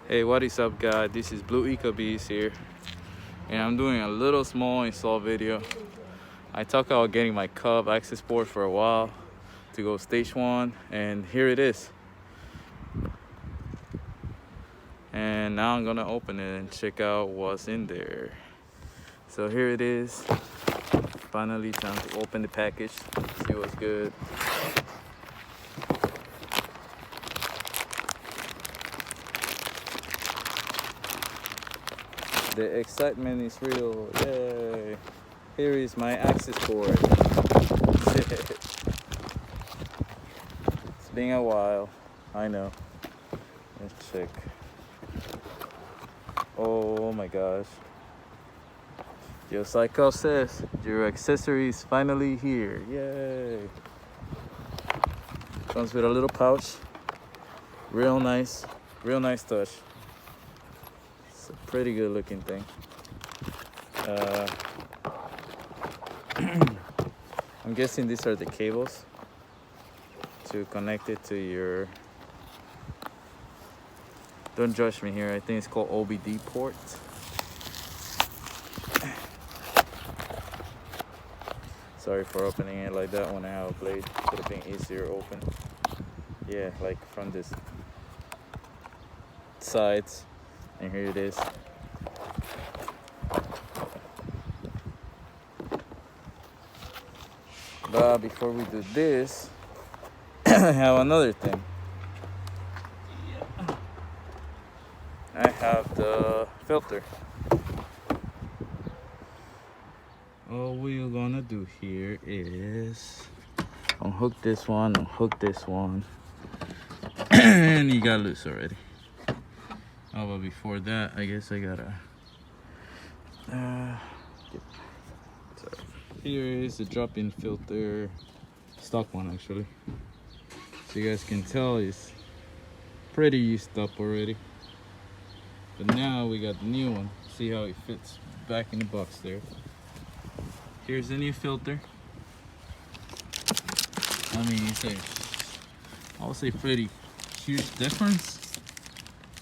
Hey, what is up guys, this is Blue ecoboost here, and I'm doing a little small install video. I talked about getting my cobb accessport for a while to go stage 1, and here it is. And now I'm gonna open it and check out what's in there. So here it is. Finally time to open the package, see what's good. The excitement is real. Yay! Here is my accessport. It's been a while, I know. Let's check. Oh my gosh. Just like Cobb says, your accessory is finally here. Yay! Comes with a little pouch. Real nice touch. It's a pretty good looking thing. I'm guessing these are the cables to connect it to your, don't judge me here, I think it's called OBD port. Sorry for opening it like that when I have a blade. Could have been easier open. Yeah, like from this sides, and here it is. But before we do this, I have another thing. I have the filter. All we're gonna do here is unhook this one, and you got loose already. Oh, but before that, I guess I gotta sorry. Here is the drop-in filter, stock one actually. So you guys can tell it's pretty used up already. But now we got the new one. See how it fits back in the box there. Here's the new filter. I mean, I would say pretty huge difference.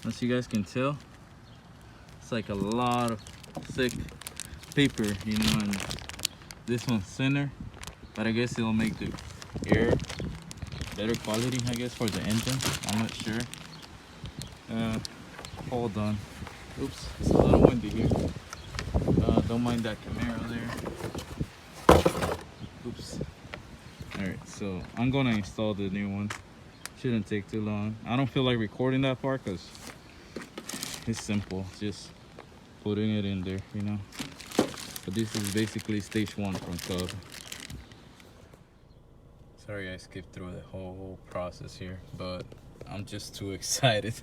As you guys can tell, it's like a lot of thick paper, you know, and this one's thinner, but I guess it'll make the air better quality, I guess, for the engine. I'm not sure. Hold on. Oops, it's a little windy here. Don't mind that camera there. Oops. Alright, so I'm gonna install the new one. Shouldn't take too long. I don't feel like recording that part because it's simple, just putting it in there, you know. But this is basically stage 1 from Cobb. Sorry I skipped through the whole process here, but I'm just too excited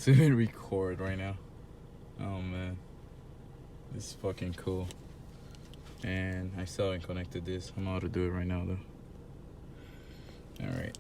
to record right now. Oh man, this is fucking cool. And I still haven't connected this. I'm about to do it right now though. Alright.